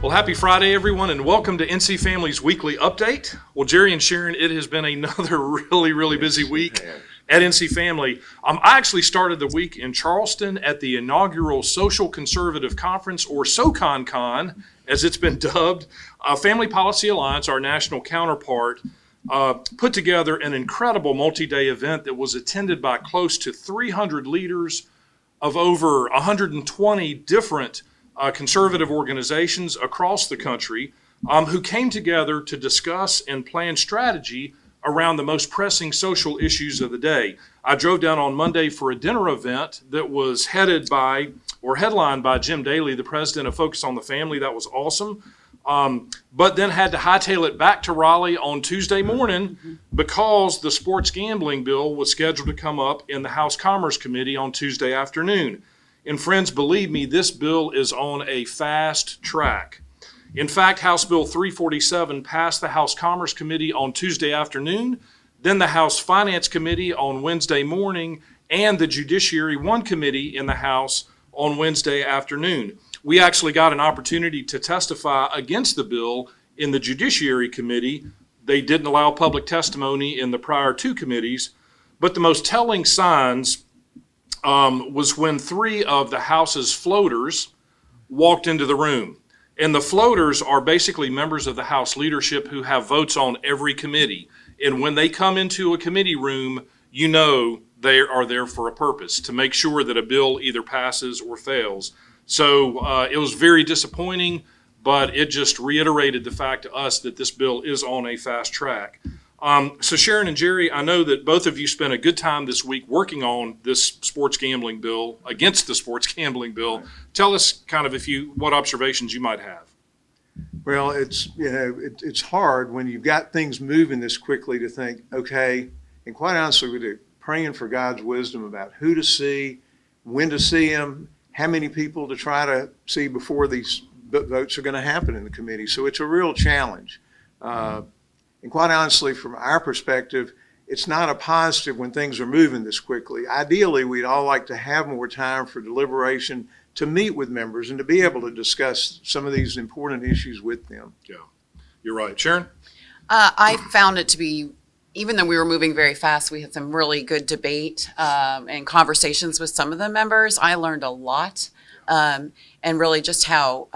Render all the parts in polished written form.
Well, happy Friday, everyone, and welcome to NC Family's weekly update. Well, Jerry and Sharon, it has been another really busy week at NC Family. I actually started the week in Charleston at the inaugural Social Conservative Conference, or SoConCon, as it's been dubbed. Family Policy Alliance, our national counterpart, put together an incredible multi-day event that was attended by close to 300 leaders of over 120 different conservative organizations across the country who came together to discuss and plan strategy around the most pressing social issues of the day. I drove down on Monday for a dinner event that was headlined by Jim Daly, the president of Focus on the Family. That was awesome. But then had to hightail it back to Raleigh on Tuesday morning because the sports gambling bill was scheduled to come up in the House Commerce Committee on Tuesday afternoon. And friends, believe me, this bill is on a fast track. In fact, House Bill 347 passed the House Commerce Committee on Tuesday afternoon, then the House Finance Committee on Wednesday morning, and the Judiciary One Committee in the House on Wednesday afternoon. We actually got an opportunity to testify against the bill in the Judiciary Committee. They didn't allow public testimony in the prior two committees, but the most telling signs was when three of the House's floaters walked into the room. And the floaters are basically members of the House leadership who have votes on every committee. And when they come into a committee room, you know they are there for a purpose, to make sure that a bill either passes or fails. So it was very disappointing, but it just reiterated the fact to us that this bill is on a fast track. So Sharon and Jerry, I know that both of you spent a good time this week working on this sports gambling bill, against the sports gambling bill. Tell us kind of what observations you might have. Well, it's hard when you've got things moving this quickly to think, okay, and quite honestly, we're praying for God's wisdom about who to see, when to see them, how many people to try to see before these votes are going to happen in the committee. So it's a real challenge. And quite honestly, from our perspective, it's not a positive when things are moving this quickly. Ideally, we'd all like to have more time for deliberation, to meet with members, and to be able to discuss some of these important issues with them. Yeah, you're right. Sharon? I found it to be, even though we were moving very fast, we had some really good debate and conversations with some of the members. I learned a lot, and really just how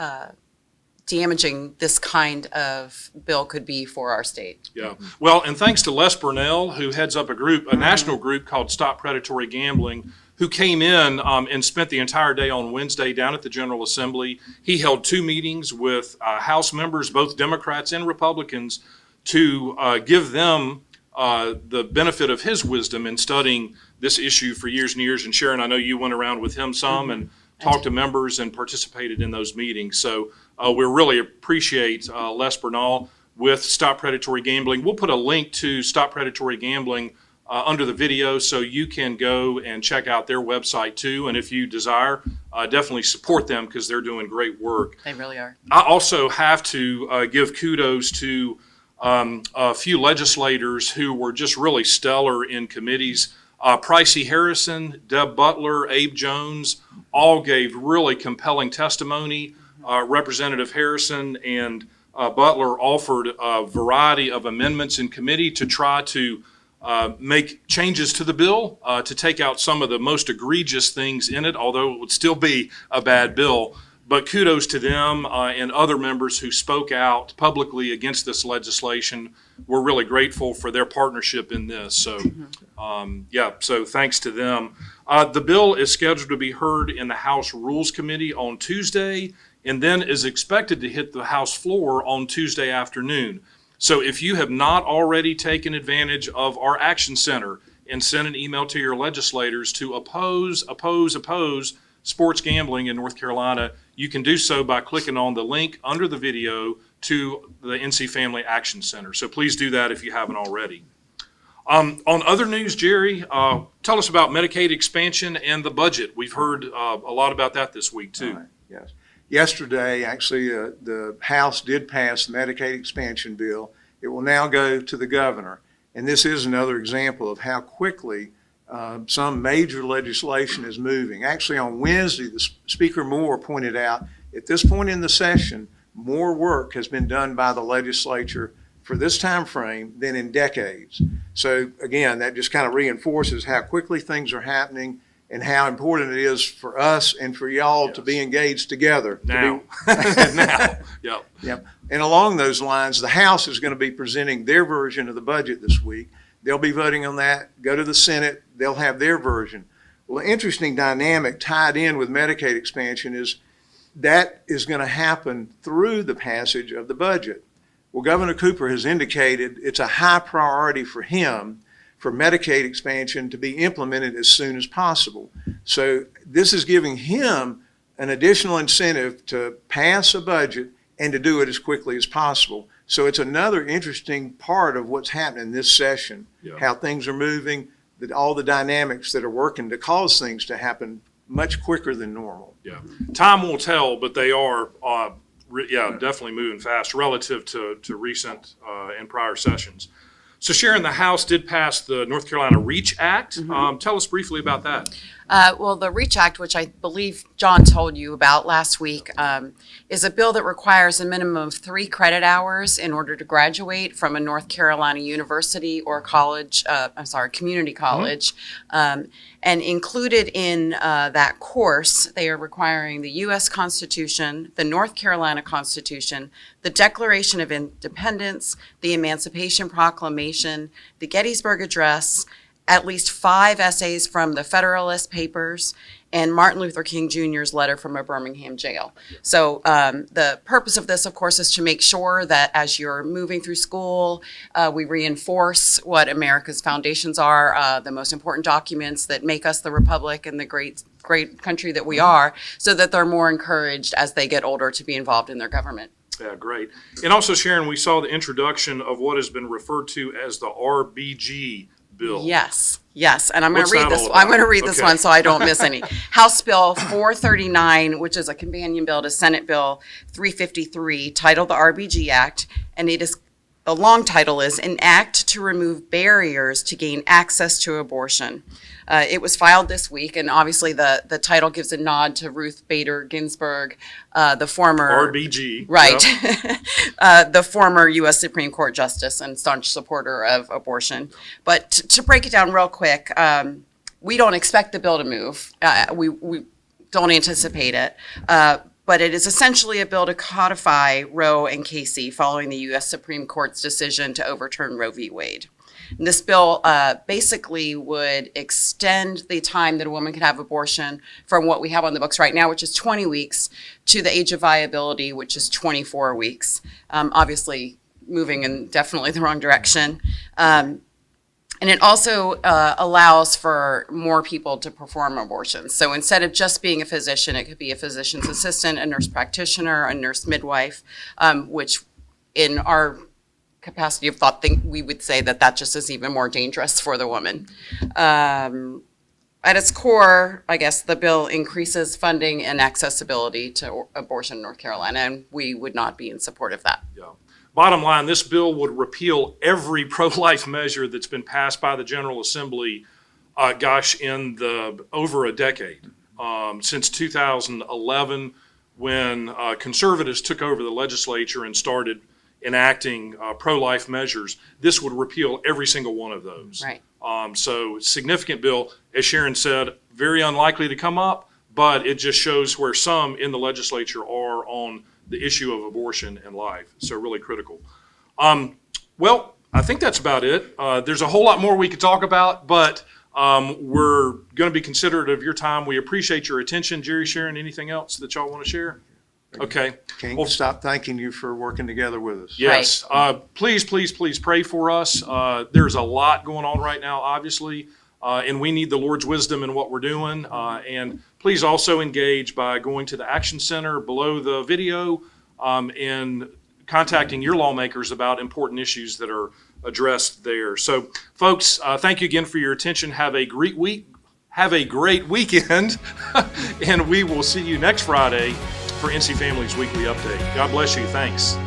damaging this kind of bill could be for our state. Yeah. Well, and thanks to Les Burnell, who heads up a national group called Stop Predatory Gambling, who came in and spent the entire day on Wednesday down at the General Assembly. He held two meetings with House members, both Democrats and Republicans, to give them the benefit of his wisdom in studying this issue for years and years. And Sharon, I know you went around with him some and talked to members and participated in those meetings. So we really appreciate Les Burnell with Stop Predatory Gambling. We'll put a link to Stop Predatory Gambling under the video so you can go and check out their website too. And if you desire, definitely support them because they're doing great work. They really are. I also have to give kudos to a few legislators who were just really stellar in committees. Pricey Harrison, Deb Butler, Abe Jones, all gave really compelling testimony. Representative Harrison and Butler offered a variety of amendments in committee to try to make changes to the bill, to take out some of the most egregious things in it, although it would still be a bad bill. But kudos to them and other members who spoke out publicly against this legislation. We're really grateful for their partnership in this. So, so thanks to them. The bill is scheduled to be heard in the House Rules Committee on Tuesday, and then is expected to hit the House floor on Tuesday afternoon. So if you have not already taken advantage of our Action Center and sent an email to your legislators to oppose sports gambling in North Carolina, you can do so by clicking on the link under the video to the NC Family Action Center. So please do that if you haven't already. On other news, Jerry, tell us about Medicaid expansion and the budget. We've heard a lot about that this week too. Right. Yes. Yesterday, actually, the House did pass the Medicaid expansion bill. It will now go to the governor. And this is another example of how quickly some major legislation is moving. Actually, on Wednesday, Speaker Moore pointed out at this point in the session, more work has been done by the legislature for this time frame than in decades. So again, that just kind of reinforces how quickly things are happening and how important it is for us and for y'all to be engaged together. Now. Yep. Yep. And along those lines, the House is going to be presenting their version of the budget this week. They'll be voting on that. Go to the Senate, they'll have their version. Well, an interesting dynamic tied in with Medicaid expansion is that is going to happen through the passage of the budget. Well, Governor Cooper has indicated it's a high priority for him for Medicaid expansion to be implemented as soon as possible. So this is giving him an additional incentive to pass a budget and to do it as quickly as possible. So it's another interesting part of what's happening this session, how things are moving, all the dynamics that are working to cause things to happen much quicker than normal. Yeah, time will tell, but they are, definitely moving fast relative to recent and prior sessions. So Sharon, the House did pass the North Carolina REACH Act. Tell us briefly about that. Well, the REACH Act, which I believe John told you about last week, is a bill that requires a minimum of 3 credit hours in order to graduate from a North Carolina university or college, community college. And included in that course, they are requiring the U.S. Constitution, the North Carolina Constitution, the Declaration of Independence, the Emancipation Proclamation, the Gettysburg Address, at least 5 essays from the Federalist Papers, and Martin Luther King Jr.'s letter from a Birmingham jail. So the purpose of this, of course, is to make sure that as you're moving through school, we reinforce what America's foundations are, the most important documents that make us the republic and the great country that we are, so that they're more encouraged as they get older to be involved in their government. Yeah, great. And also, Sharon, we saw the introduction of what has been referred to as the RBG bill. Yes, and I'm going What's to read that this. all I'm going to about? read this Okay. one so I don't miss any. House Bill 439, which is a companion bill to Senate Bill 353, titled the RBG Act, and the long title is An Act to Remove Barriers to Gain Access to Abortion. It was filed this week, and obviously the title gives a nod to Ruth Bader Ginsburg, the former RBG. right, Yep. the former U.S. Supreme Court Justice and staunch supporter of abortion. But to break it down real quick, we don't expect the bill to move. We don't anticipate it. But it is essentially a bill to codify Roe and Casey following the U.S. Supreme Court's decision to overturn Roe v. Wade. And this bill basically would extend the time that a woman could have abortion from what we have on the books right now, which is 20 weeks, to the age of viability, which is 24 weeks. Obviously, moving in definitely the wrong direction. And it also allows for more people to perform abortions. So instead of just being a physician, it could be a physician's assistant, a nurse practitioner, a nurse midwife, which in our capacity of thought, we would say that just is even more dangerous for the woman. At its core, I guess the bill increases funding and accessibility to abortion in North Carolina, and we would not be in support of that. Yeah. Bottom line, this bill would repeal every pro-life measure that's been passed by the General Assembly, in over a decade. Since 2011, when conservatives took over the legislature and started enacting pro-life measures, this would repeal every single one of those. Right. So significant bill, as Sharon said, very unlikely to come up, but it just shows where some in the legislature are on the issue of abortion and life. So really critical. Well, I think that's about it. There's a whole lot more we could talk about, but we're going to be considerate of your time. We appreciate your attention. Jerry, Sharon, anything else that y'all want to share? Okay. Can't stop thanking you for working together with us. Yes. Please pray for us. There's a lot going on right now, obviously, and we need the Lord's wisdom in what we're doing. And please also engage by going to the Action Center below the video and contacting your lawmakers about important issues that are addressed there. So, folks, thank you again for your attention. Have a great week. Have a great weekend, and we will see you next Friday for NC Family's Weekly Update. God bless you. Thanks.